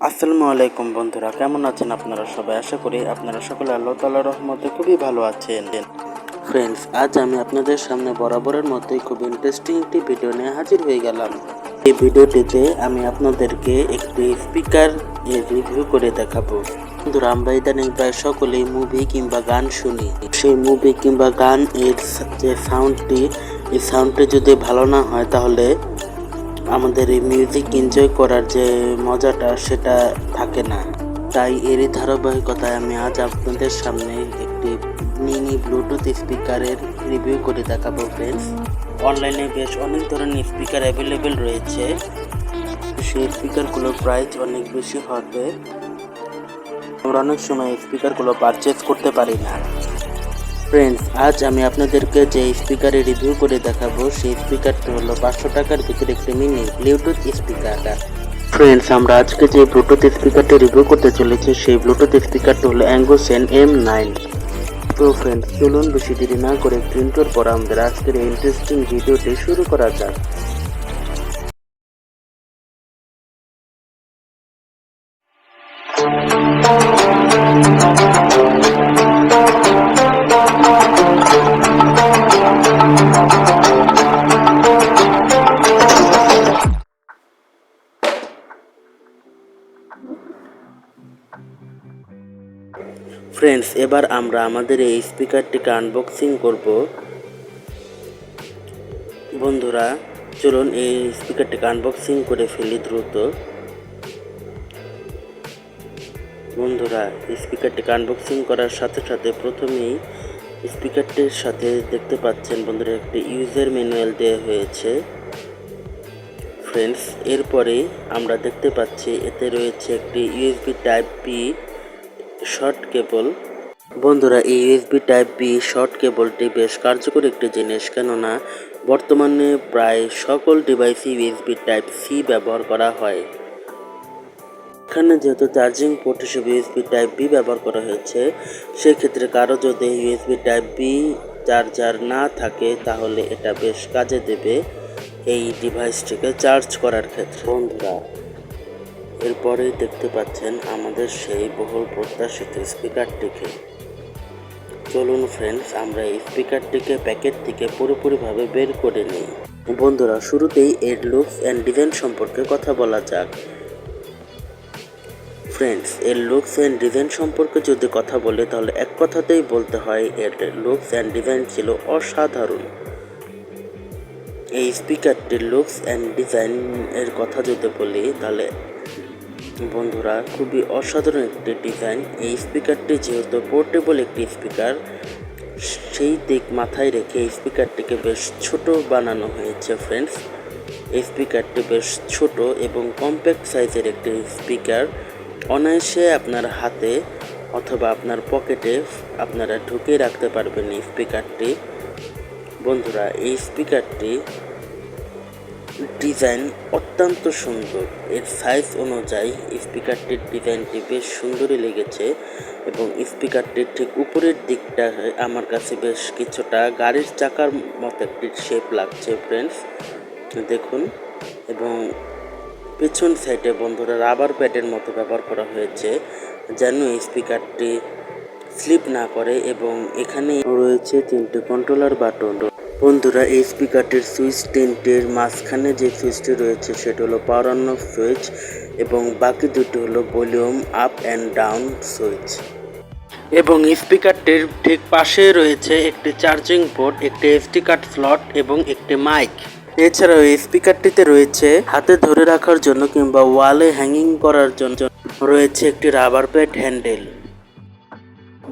আসসালামু আলাইকুম বন্ধুরা, কেমন আছেন আপনারা সবাই? আশা করি আপনারা সকলে আল্লাহ তাআলার রহমতে খুবই ভালো আছেন। ফ্রেন্ডস, আজ আমি আপনাদের সামনে বরাবরের মতোই খুব ইন্টারেস্টিং একটি ভিডিও নিয়ে হাজির হয়ে গেলাম। এই ভিডিওটিতে আমি আপনাদেরকে একটি স্পিকার এর রিভিউ করে দেখাবো। বন্ধুরা, আমরা ইদানিং প্রায় সকলেই মুভি কিংবা গান শুনি। সেই মুভি কিংবা গান এর যে সাউন্ডটি যদি ভালো না হয় তাহলে আমাদের এই মিউজিক এনজয় করার যে মজাটা সেটা থাকে না। তাই এরই ধারাবাহিকতায় আমি আজ আপনাদের সামনে একটি মিনি ব্লুটুথ স্পিকারের রিভিউ করে দেখাবো ফ্রেন্ডস। অনলাইনে বেশ অনেক ধরনের স্পিকার অ্যাভেলেবেল রয়েছে। সেই স্পিকারগুলোর প্রাইস অনেক বেশি হতে আমরা অনেক সময় স্পিকারগুলো পারচেজ করতে পারি না। ফ্রেন্ডস, আজ আমি আপনাদেরকে যে স্পিকারে রিভিউ করে দেখাবো সেই স্পিকারটি হলো 500 টাকার ভিতরে একটি মিনি ব্লুটুথ স্পিকার। ফ্রেন্ডস, আমরা আজকে যে ব্লুটুথ স্পিকারটি রিভিউ করতে চলেছি সেই ব্লুটুথ স্পিকারটি হলো অ্যাঙ্গোসেন M9। তো ফ্রেন্ডস, চলুন বেশি দেরি না করে ইন্ট্রোর পর আমাদের আজকের এই ইন্টারেস্টিং ভিডিওটি শুরু করা যাক। ফ্রেন্ডস, এবার আমরা আমাদের এই স্পিকারটিকে আনবক্সিং করব। বন্ধুরা, চলুন এই স্পিকারটিকে আনবক্সিং করে ফেলি দ্রুত। বন্ধুরা, স্পিকারটিকে আনবক্সিং করার সাথে সাথে প্রথমেই স্পিকারটির সাথে দেখতে পাচ্ছেন বন্ধুরা একটি ইউজার ম্যানুয়াল দেওয়া হয়েছে। ফ্রেন্ডস, এরপরে আমরা দেখতে পাচ্ছি এতে রয়েছে একটি USB টাইপ বি শর্ট কেবল। বন্ধুরা, এই USB টাইপ বি শর্ট কেবলটি বেশ কার্যকর একটি জিনিস, কেননা বর্তমানে প্রায় সকল ডিভাইসে USB টাইপ সি ব্যবহার করা হয়। এখানে যেহেতু চার্জিং পোর্ট হিসেবে USB টাইপ বি ব্যবহার করা হয়েছে, সেক্ষেত্রে কারো যদি USB টাইপ বি চার্জার না থাকে তাহলে এটা বেশ কাজে দেবে এই ডিভাইসটিকে চার্জ করার ক্ষেত্রে। বন্ধুরা, এরপরেই দেখতে পাচ্ছেন আমাদের সেই বহুল প্রত্যাশিত স্পিকারটিকে। চলুন ফ্রেন্ডস, আমরা এই স্পিকারটিকে প্যাকেট থেকে পুরোপুরিভাবে বের করে নিই। বন্ধুরা, শুরুতেই এর লুকস অ্যান্ড ডিজাইন সম্পর্কে কথা বলা যাক। ফ্রেন্ডস, এর লুকস অ্যান্ড ডিজাইন সম্পর্কে যদি কথা বলে তাহলে এক কথাতেই বলতে হয় এর লুকস অ্যান্ড ডিজাইন ছিল অসাধারণ। এই স্পিকারটির লুকস অ্যান্ড ডিজাইন এর কথা যদি বলি তাহলে বন্ধুরা খুবই অসাধারণ একটি ডিজাইন। এই স্পিকারটি যেহেতু পোর্টেবল একটি স্পিকার, সেই দিক মাথায় রেখে এই স্পিকারটিকে বেশ ছোট বানানো হয়েছে ফ্রেন্ডস। এই স্পিকারটি বেশ ছোট এবং কম্প্যাক্ট সাইজের একটি স্পিকার। অনায়াসে আপনার হাতে অথবা আপনার পকেটে আপনারা ঢুকিয়ে রাখতে পারবেন এই স্পিকারটি। বন্ধুরা, এই স্পিকারটি ডিজাইন অত্যন্ত সুন্দর। এর সাইজ অনুযায়ী স্পিকারটির ডিজাইনটি বেশ সুন্দরই লেগেছে এবং স্পিকারটির ঠিক উপরের দিকটা আমার কাছে বেশ কিছুটা গাড়ির চাকার মতো একটি শেপ লাগছে ফ্রেন্ডস, দেখুন। এবং পেছন সাইডে বন্ধুরা রাবার প্যাডের মতো ব্যবহার করা হয়েছে যেন স্পিকারটি স্লিপ না করে, এবং এখানে রয়েছে 3টি কন্ট্রোলার বাটন। বন্ধুরা, এই স্পিকারটির সুইচ 3টির মাঝখানে যে সুইচটি রয়েছে সেটা হলো পাওয়ার অন অফ সুইচ এবং বাকি দুটি হলো volume up and down switch. এবং স্পিকারটির ঠিক পাশে রয়েছে একটি চার্জিং পোর্ট, একটি SD কার্ড স্লট এবং একটি মাইক। এছাড়াও এই স্পিকারটিতে রয়েছে হাতে ধরে রাখার জন্য কিংবা ওয়ালে হ্যাঙ্গিং করার জন্য রয়েছে একটি রাবার প্যাড হ্যান্ডেল।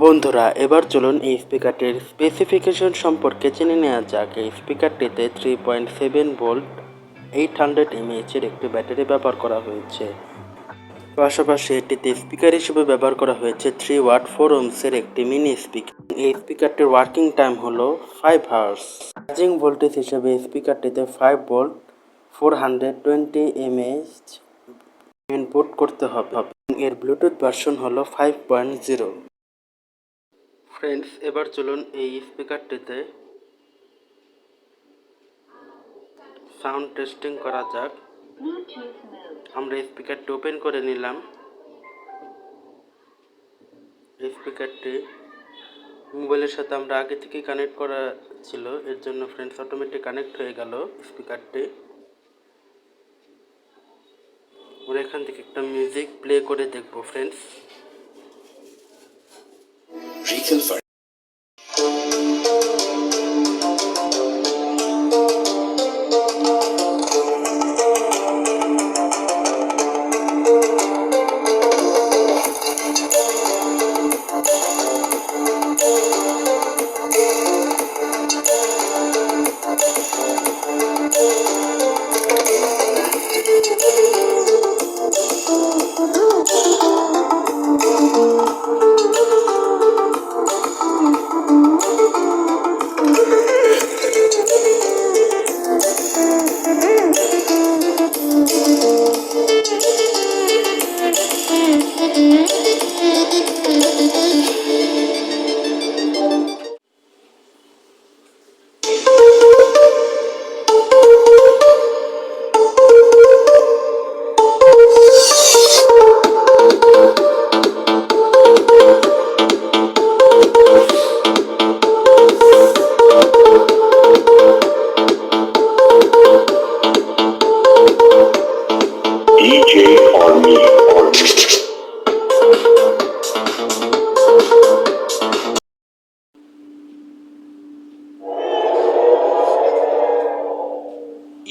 বন্ধুরা, এবার চলুন এই স্পিকারটির স্পেসিফিকেশন সম্পর্কে জেনে নেওয়া যাক। এই স্পিকারটিতে 3.7 ভোল্ট 800 mAh এর একটি ব্যাটারি ব্যবহার করা হয়েছে। পাশাপাশি এটিতে স্পিকার হিসেবে ব্যবহার করা হয়েছে 3 ওয়াট 4 ohms এর একটি মিনি স্পিকার। এই স্পিকারটির ওয়ার্কিং টাইম হলো 5 hours। চার্জিং ভোল্টেজ হিসেবে স্পিকারটিতে 5 ভোল্ট 420 mAh ইনপুট করতে হবে। এর ব্লুটুথ ভার্সন হলো 5.0। ফ্রেন্ডস, এবার চলুন এই স্পিকারটিতে সাউন্ড টেস্টিং করা যাক। আমরা স্পিকারটি ওপেন করে নিলাম। স্পিকারটি মোবাইলের সাথে আমরা আগে থেকেই কানেক্ট করা ছিল, এর জন্য ফ্রেন্ডস অটোমেটিক কানেক্ট হয়ে গেল স্পিকারটি। আমরা এখান থেকে একটা মিউজিক প্লে করে দেখবো ফ্রেন্ডস।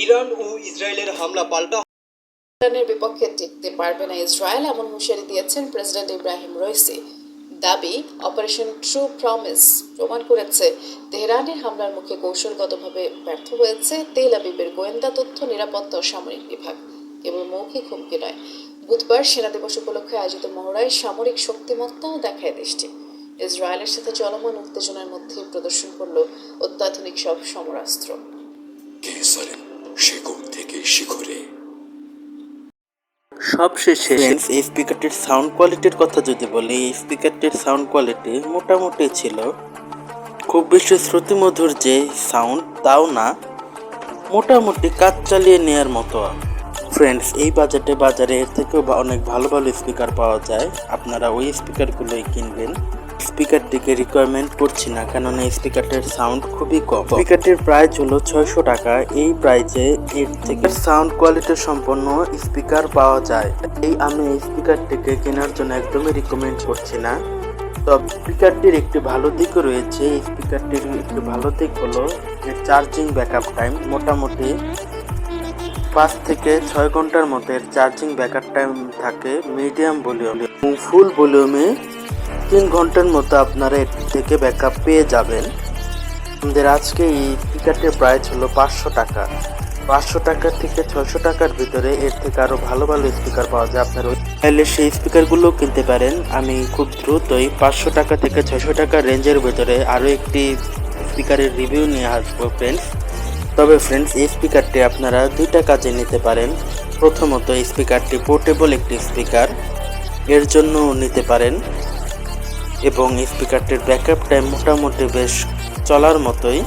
ইরান ও ইসরায়েলের হামলা পাল্টা ইরানের বিপক্ষে টিকতে পারবে না ইসরায়েল, এমন হুঁশিয়ারি দিয়েছেন প্রেসিডেন্ট ইব্রাহিম রাইসি। দাবি, অপারেশন ট্রু প্রমিস প্রমাণ করেছে তেহরানের হামলার মুখে কৌশলগতভাবে ব্যর্থ হয়েছে তেল আবিবের গোয়েন্দা তথ্য নিরাপত্তা ও সামরিক বিভাগ। কেবল মৌখিক হুমকি নয়, বুধবার সেনা দিবস উপলক্ষে আয়োজিত মহড়ায় সামরিক শক্তিমত্তাও দেখায় দেশটি। ইসরায়েলের সাথে চলমান উত্তেজনার মধ্যে প্রদর্শন করল অত্যাধুনিক সব সমরাস্ত্র। সবশেষে এই স্পিকারটির সাউন্ড কোয়ালিটির কথা যদি বলি, এই স্পিকারটির সাউন্ড কোয়ালিটি মোটামুটি ছিল, খুব বেশি শ্রুতিমধুর যে সাউন্ড তাও না, মোটামুটি কাজ চালিয়ে নেওয়ার মতো। ফ্রেন্ডস, এই বাজেটে বাজারে এর থেকেও অনেক ভালো ভালো স্পিকার পাওয়া যায়, আপনারা ওই স্পিকারগুলোই কিনবেন। স্পিকারটিকে রিকোয়ারমেন্ট করছি না, কেননা এই স্পিকারটির সাউন্ড খুবই কম। স্পিকারটির প্রাইস হলো 600 টাকা। এই প্রাইসে এর থেকে সাউন্ড কোয়ালিটি সম্পন্ন স্পিকার পাওয়া যায়। আমি এই স্পিকারটিকে কেনার জন্য একদমই রিকমেন্ড করছি না। তবে স্পিকারটির একটি ভালো দিকও রয়েছে। এই স্পিকারটির একটি ভালো দিক হলো এর চার্জিং ব্যাকআপ টাইম। মোটামুটি 5 থেকে 6 ঘন্টার মতো এর চার্জিং ব্যাকআপ টাইম থাকে মিডিয়াম ভলিউমে। ফুল ভলিউমে 3 ঘন্টার মতো আপনারা এর থেকে ব্যাকআপ পেয়ে যাবেন। আমাদের আজকে এই স্পিকারটির প্রাইস হলো 500 টাকা। 500 টাকা থেকে 600 টাকার ভিতরে এর থেকে আরও ভালো ভালো স্পিকার পাওয়া যায়, আপনারা চাইলে সেই স্পিকারগুলো কিনতে পারেন। আমি খুব দ্রুতই 500 টাকা থেকে 600 টাকার রেঞ্জের ভিতরে আরও একটি স্পিকারের রিভিউ নিয়ে আসবো ফ্রেন্ডস। তবে ফ্রেন্ডস, এই স্পিকারটি আপনারা দুইটা কাজে নিতে পারেন। প্রথমত, এই স্পিকারটি পোর্টেবল একটি স্পিকার, এর জন্য নিতে পারেন, এবং স্পিকারটির ব্যাকআপ টাইম মোটামুটি বেশ চলার মতোই,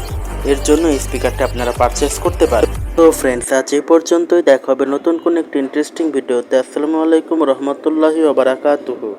এর জন্য এই স্পিকারটি আপনারা পারচেস করতে পারেন। তো ফ্রেন্ডস, আজ এই পর্যন্তই। দেখা হবে নতুন কোন একটি ইন্টারেস্টিং ভিডিওতে। আসসালামু আলাইকুম রহমতুল্লাহি ওয়া বারাকাতুহু।